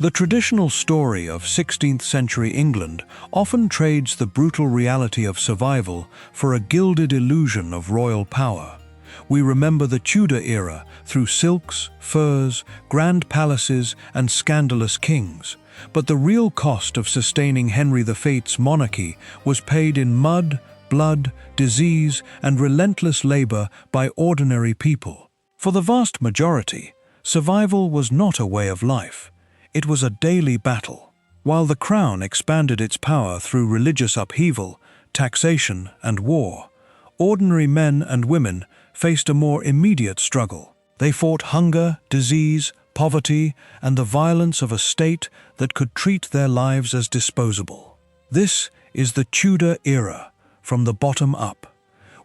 The traditional story of 16th century England often trades the brutal reality of survival for a gilded illusion of royal power. We remember the Tudor era through silks, furs, grand palaces, and scandalous kings. But the real cost of sustaining Henry VIII's monarchy was paid in mud, blood, disease, and relentless labor by ordinary people. For the vast majority, survival was not a way of life. It was a daily battle. While the crown expanded its power through religious upheaval, taxation, and war, ordinary men and women faced a more immediate struggle. They fought hunger, disease, poverty, and the violence of a state that could treat their lives as disposable. This is the Tudor era, from the bottom up.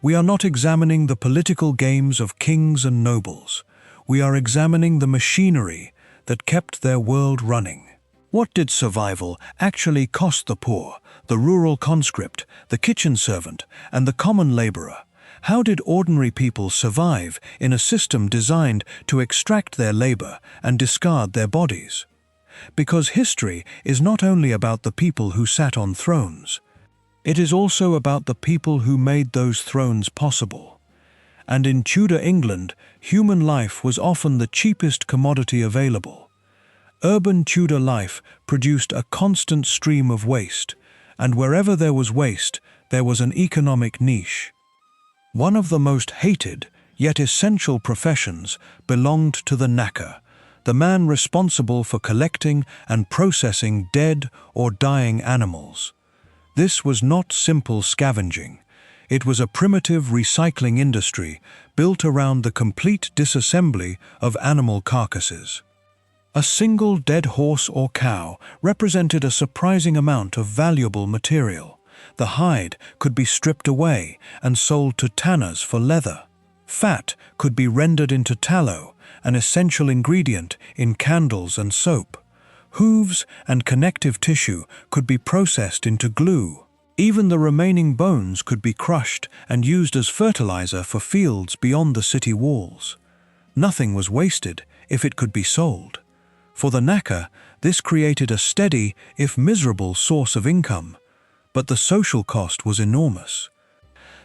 We are not examining the political games of kings and nobles. We are examining the machinery that kept their world running. What did survival actually cost the poor, the rural conscript, the kitchen servant, and the common laborer? How did ordinary people survive in a system designed to extract their labor and discard their bodies? Because history is not only about the people who sat on thrones. It is also about the people who made those thrones possible. And in Tudor England, human life was often the cheapest commodity available. Urban Tudor life produced a constant stream of waste, and wherever there was waste, there was an economic niche. One of the most hated, yet essential professions belonged to the knacker, the man responsible for collecting and processing dead or dying animals. This was not simple scavenging. It was a primitive recycling industry built around the complete disassembly of animal carcasses. A single dead horse or cow represented a surprising amount of valuable material. The hide could be stripped away and sold to tanners for leather. Fat could be rendered into tallow, an essential ingredient in candles and soap. Hooves and connective tissue could be processed into glue. Even the remaining bones could be crushed and used as fertilizer for fields beyond the city walls. Nothing was wasted if it could be sold. For the knacker, this created a steady, if miserable, source of income. But the social cost was enormous.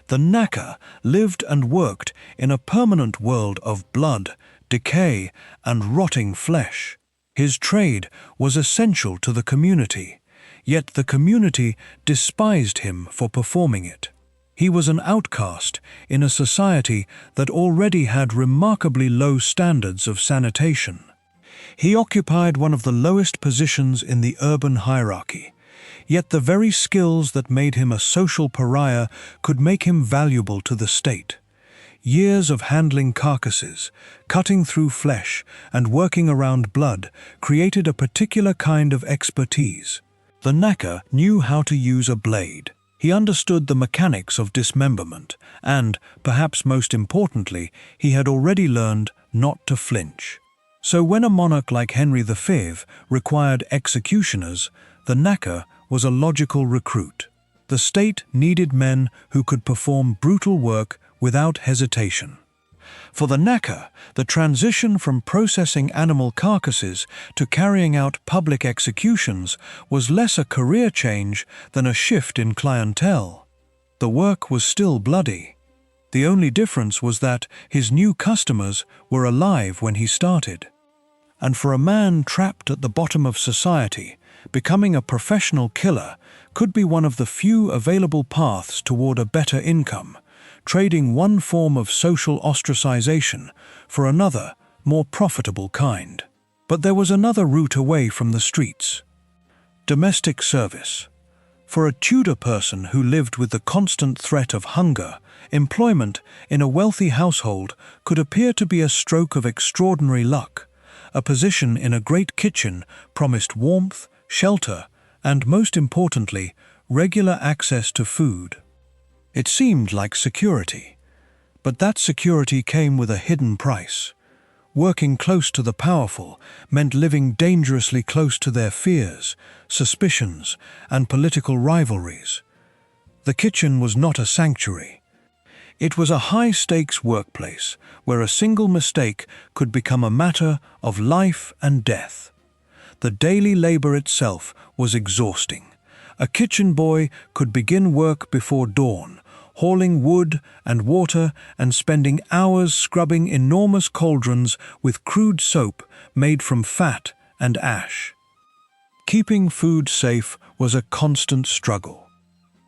The knacker lived and worked in a permanent world of blood, decay, and rotting flesh. His trade was essential to the community, yet the community despised him for performing it. He was an outcast in a society that already had remarkably low standards of sanitation. He occupied one of the lowest positions in the urban hierarchy, yet the very skills that made him a social pariah could make him valuable to the state. Years of handling carcasses, cutting through flesh, and working around blood created a particular kind of expertise. The knacker knew how to use a blade. He understood the mechanics of dismemberment, and, perhaps most importantly, he had already learned not to flinch. So when a monarch like Henry V required executioners, the knacker was a logical recruit. The state needed men who could perform brutal work without hesitation. For the knacker, the transition from processing animal carcasses to carrying out public executions was less a career change than a shift in clientele. The work was still bloody. The only difference was that his new customers were alive when he started. And for a man trapped at the bottom of society, becoming a professional killer could be one of the few available paths toward a better income, trading one form of social ostracization for another, more profitable kind. But there was another route away from the streets. Domestic service. For a Tudor person who lived with the constant threat of hunger, employment in a wealthy household could appear to be a stroke of extraordinary luck. A position in a great kitchen promised warmth, shelter, and most importantly, regular access to food. It seemed like security, but that security came with a hidden price. Working close to the powerful meant living dangerously close to their fears, suspicions, and political rivalries. The kitchen was not a sanctuary. It was a high-stakes workplace where a single mistake could become a matter of life and death. the daily labor itself was exhausting. A kitchen boy could begin work before dawn, hauling wood and water and spending hours scrubbing enormous cauldrons with crude soap made from fat and ash. Keeping food safe was a constant struggle.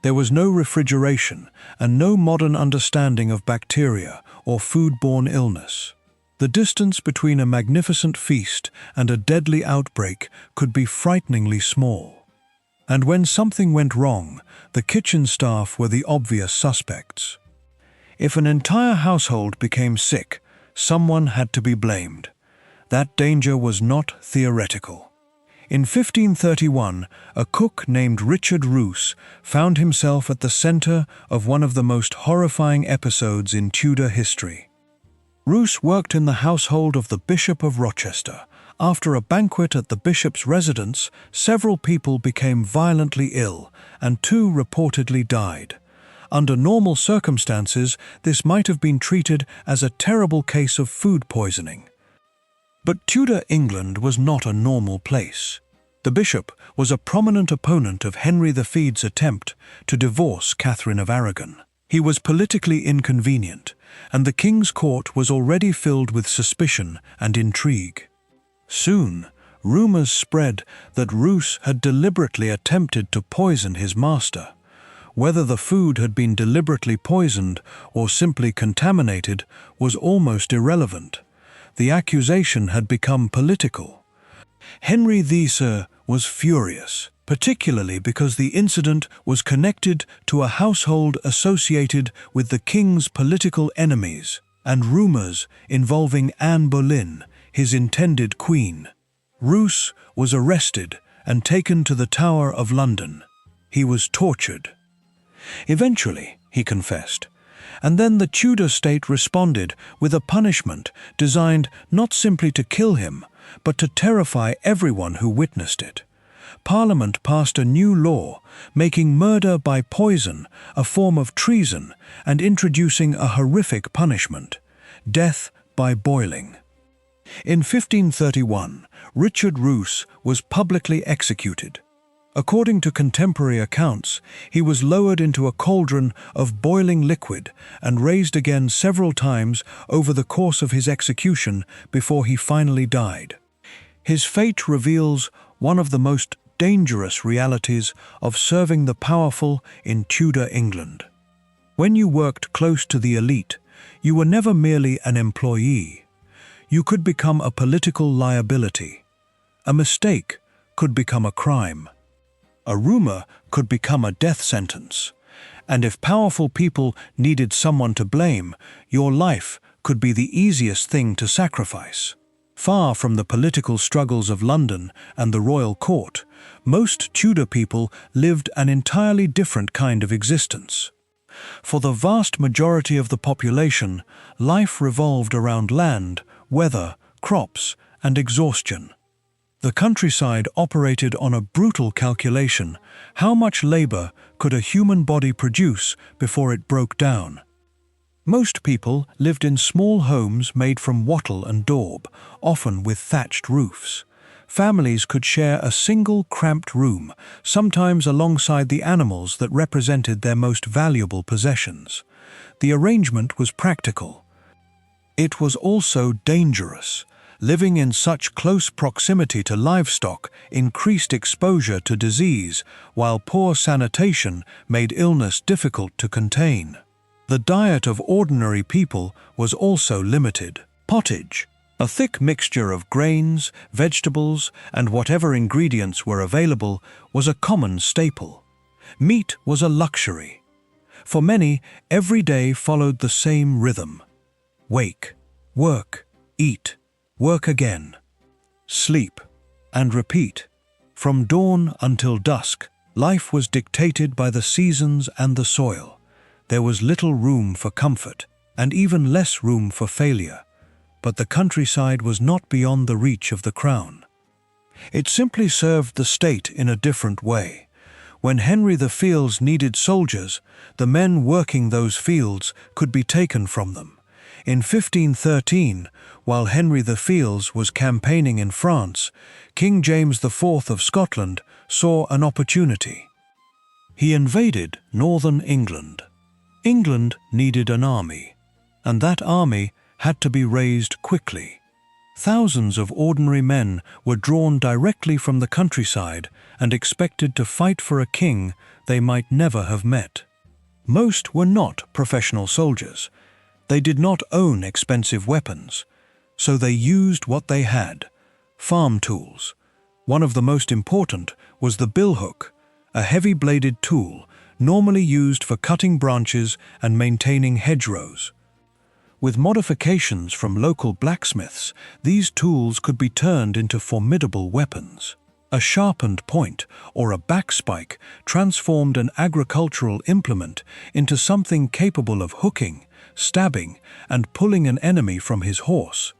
There was no refrigeration and no modern understanding of bacteria or foodborne illness. The distance between a magnificent feast and a deadly outbreak could be frighteningly small. And when something went wrong, the kitchen staff were the obvious suspects. If an entire household became sick, someone had to be blamed. That danger was not theoretical. In 1531, a cook named Richard Roose found himself at the center of one of the most horrifying episodes in Tudor history. Roose worked in the household of the Bishop of Rochester. After a banquet at the bishop's residence, several people became violently ill, and 2 reportedly died. Under normal circumstances, this might have been treated as a terrible case of food poisoning. But Tudor England was not a normal place. The bishop was a prominent opponent of Henry VIII's attempt to divorce Catherine of Aragon. He was politically inconvenient, and the king's court was already filled with suspicion and intrigue. Soon, rumors spread that Roose had deliberately attempted to poison his master. Whether the food had been deliberately poisoned or simply contaminated was almost irrelevant. The accusation had become political. Henry VIII was furious, particularly because the incident was connected to a household associated with the king's political enemies and rumors involving Anne Boleyn, his intended queen. Roose was arrested and taken to the Tower of London. He was tortured. Eventually, he confessed, and then the Tudor state responded with a punishment designed not simply to kill him, but to terrify everyone who witnessed it. Parliament passed a new law, making murder by poison a form of treason and introducing a horrific punishment: death by boiling. In 1531, Richard Roose was publicly executed. According to contemporary accounts, he was lowered into a cauldron of boiling liquid and raised again several times over the course of his execution before he finally died. His fate reveals one of the most dangerous realities of serving the powerful in Tudor England. When you worked close to the elite, you were never merely an employee. You could become a political liability. A mistake could become a crime. A rumor could become a death sentence. And if powerful people needed someone to blame, your life could be the easiest thing to sacrifice. Far from the political struggles of London and the royal court, most Tudor people lived an entirely different kind of existence. For the vast majority of the population, life revolved around land, weather, crops, and exhaustion. The countryside operated on a brutal calculation: how much labor could a human body produce before it broke down? Most people lived in small homes made from wattle and daub, often with thatched roofs. Families could share a single cramped room, sometimes alongside the animals that represented their most valuable possessions. The arrangement was practical. It was also dangerous. Living in such close proximity to livestock increased exposure to disease, while poor sanitation made illness difficult to contain. The diet of ordinary people was also limited. Pottage, a thick mixture of grains, vegetables, and whatever ingredients were available, was a common staple. Meat was a luxury. For many, every day followed the same rhythm: wake, work, eat, work again, sleep, and repeat. From dawn until dusk, life was dictated by the seasons and the soil. There was little room for comfort, and even less room for failure. But the countryside was not beyond the reach of the crown. It simply served the state in a different way. When Henry VIII needed soldiers, the men working those fields could be taken from them. In 1513, while Henry VIII was campaigning in France, King James IV of Scotland saw an opportunity. He invaded northern England. England needed an army, and that army had to be raised quickly. Thousands of ordinary men were drawn directly from the countryside and expected to fight for a king they might never have met. Most were not professional soldiers. They did not own expensive weapons, so they used what they had: farm tools. One of the most important was the billhook, a heavy-bladed tool normally used for cutting branches and maintaining hedgerows. With modifications from local blacksmiths, these tools could be turned into formidable weapons. A sharpened point or a backspike transformed an agricultural implement into something capable of hooking, stabbing, and pulling an enemy from his horse.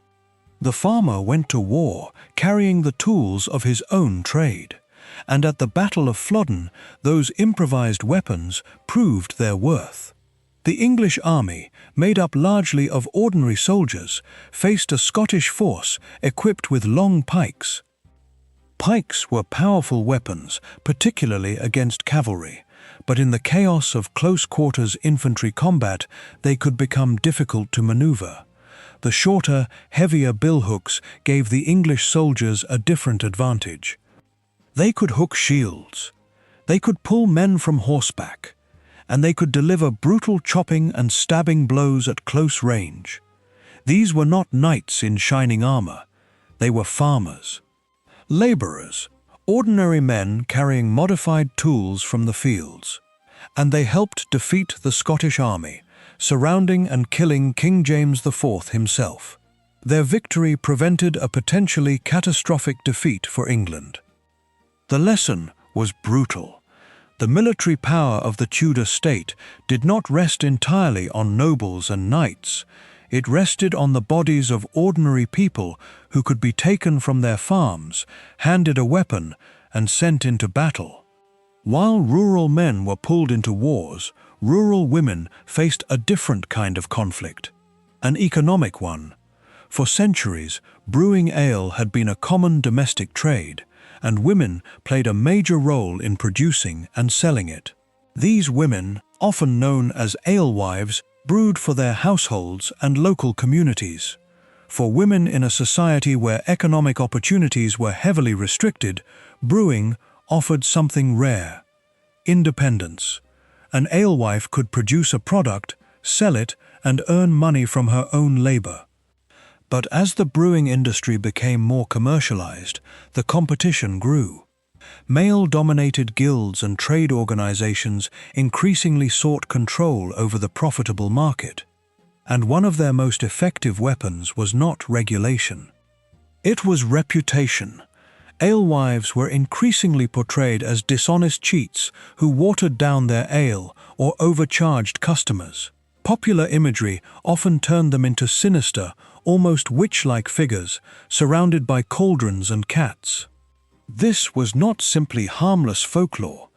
The farmer went to war carrying the tools of his own trade, and at the Battle of Flodden, those improvised weapons proved their worth. The English army, made up largely of ordinary soldiers, faced a Scottish force equipped with long pikes. Pikes were powerful weapons, particularly against cavalry, but in the chaos of close-quarters infantry combat, they could become difficult to maneuver. The shorter, heavier billhooks gave the English soldiers a different advantage. They could hook shields, they could pull men from horseback, and they could deliver brutal chopping and stabbing blows at close range. These were not knights in shining armor. They were farmers, laborers, ordinary men carrying modified tools from the fields. And they helped defeat the Scottish army, surrounding and killing King James IV himself. Their victory prevented a potentially catastrophic defeat for England. The lesson was brutal. The military power of the Tudor state did not rest entirely on nobles and knights. It rested on the bodies of ordinary people who could be taken from their farms, handed a weapon, and sent into battle. While rural men were pulled into wars, rural women faced a different kind of conflict, an economic one. For centuries, brewing ale had been a common domestic trade, and women played a major role in producing and selling it. These women, often known as alewives, brewed for their households and local communities. For women in a society where economic opportunities were heavily restricted, brewing offered something rare: independence. An alewife could produce a product, sell it, and earn money from her own labor. But as the brewing industry became more commercialized, the competition grew. Male-dominated guilds and trade organizations increasingly sought control over the profitable market, and one of their most effective weapons was not regulation. It was reputation. Alewives were increasingly portrayed as dishonest cheats who watered down their ale or overcharged customers. Popular imagery often turned them into sinister, almost witch-like figures, surrounded by cauldrons and cats. This was not simply harmless folklore.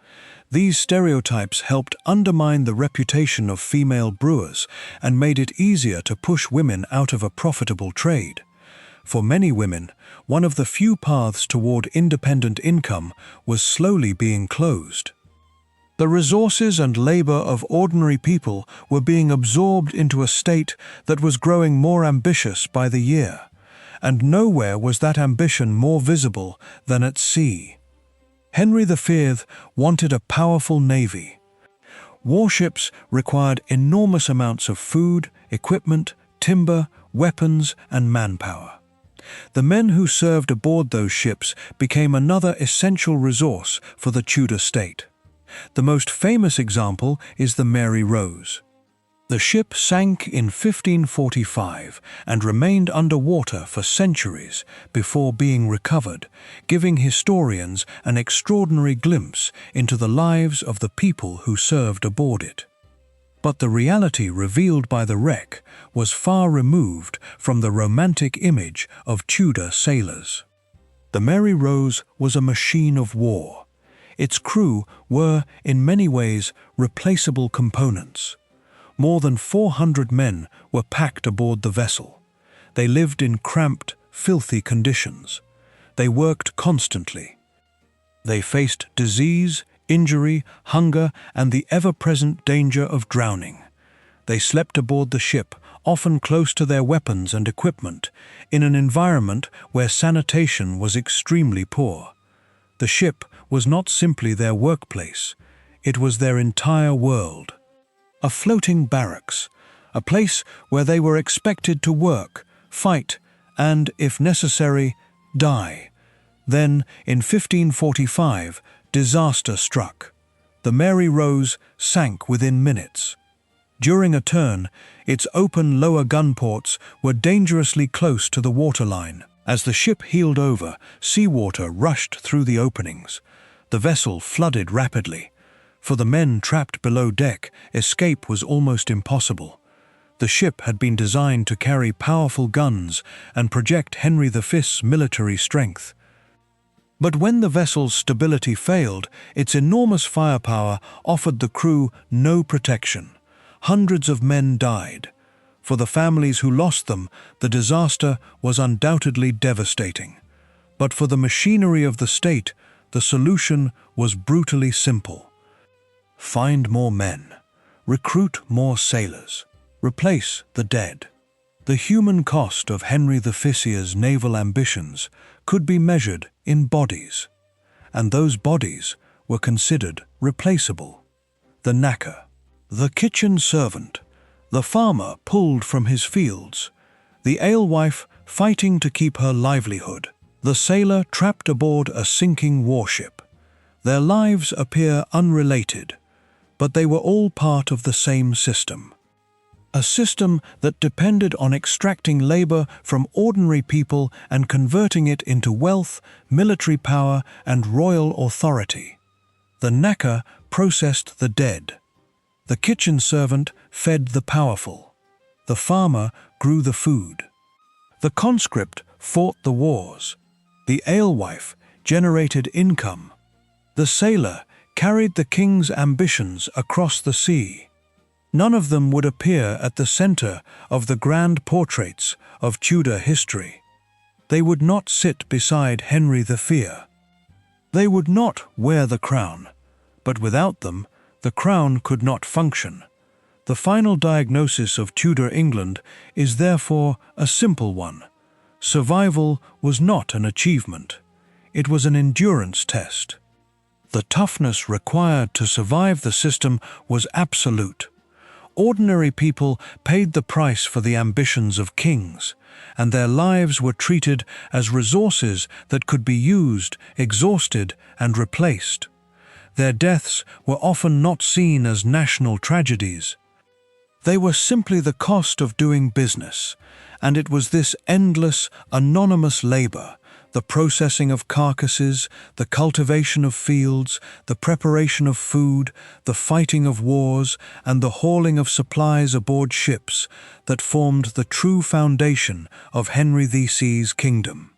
These stereotypes helped undermine the reputation of female brewers and made it easier to push women out of a profitable trade. For many women, one of the few paths toward independent income was slowly being closed. The resources and labor of ordinary people were being absorbed into a state that was growing more ambitious by the year, and nowhere was that ambition more visible than at sea. Henry V wanted a powerful navy. Warships required enormous amounts of food, equipment, timber, weapons, and manpower. The men who served aboard those ships became another essential resource for the Tudor state. The most famous example is the Mary Rose. The ship sank in 1545 and remained underwater for centuries before being recovered, giving historians an extraordinary glimpse into the lives of the people who served aboard it. But the reality revealed by the wreck was far removed from the romantic image of Tudor sailors. The Mary Rose was a machine of war. Its crew were, in many ways, replaceable components. More than 400 men were packed aboard the vessel. They lived in cramped, filthy conditions. They worked constantly. They faced disease, injury, hunger, and the ever-present danger of drowning. They slept aboard the ship, often close to their weapons and equipment, in an environment where sanitation was extremely poor. The ship was not simply their workplace, it was their entire world. A floating barracks, a place where they were expected to work, fight, and, if necessary, die. Then, in 1545, disaster struck. The Mary Rose sank within minutes. During a turn, its open lower gun ports were dangerously close to the waterline. As the ship heeled over, seawater rushed through the openings. The vessel flooded rapidly. For the men trapped below deck, escape was almost impossible. The ship had been designed to carry powerful guns and project Henry V's military strength. But when the vessel's stability failed, its enormous firepower offered the crew no protection. Hundreds of men died. For the families who lost them, the disaster was undoubtedly devastating. But for the machinery of the state, the solution was brutally simple. Find more men. Recruit more sailors. Replace the dead. The human cost of Henry VI's naval ambitions could be measured in bodies, and those bodies were considered replaceable. The knacker, the kitchen servant, the farmer pulled from his fields, the alewife fighting to keep her livelihood, the sailor trapped aboard a sinking warship. Their lives appear unrelated, but they were all part of the same system. A system that depended on extracting labor from ordinary people and converting it into wealth, military power, and royal authority. The knacker processed the dead. The kitchen servant fed the powerful. The farmer grew the food. The conscript fought the wars. The alewife generated income. The sailor carried the king's ambitions across the sea. None of them would appear at the center of the grand portraits of Tudor history. They would not sit beside Henry VIII. They would not wear the crown, but without them, the crown could not function. The final diagnosis of Tudor England is therefore a simple one. Survival was not an achievement. It was an endurance test. The toughness required to survive the system was absolute. Ordinary people paid the price for the ambitions of kings, and their lives were treated as resources that could be used, exhausted, and replaced. Their deaths were often not seen as national tragedies. They were simply the cost of doing business, and it was this endless, anonymous labor, the processing of carcasses, the cultivation of fields, the preparation of food, the fighting of wars, and the hauling of supplies aboard ships that formed the true foundation of Henry VII's kingdom.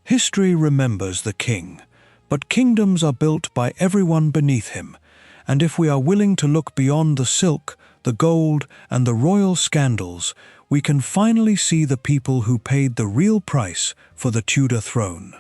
History remembers the king, but kingdoms are built by everyone beneath him, and if we are willing to look beyond the silk, the gold, and the royal scandals, we can finally see the people who paid the real price for the Tudor throne.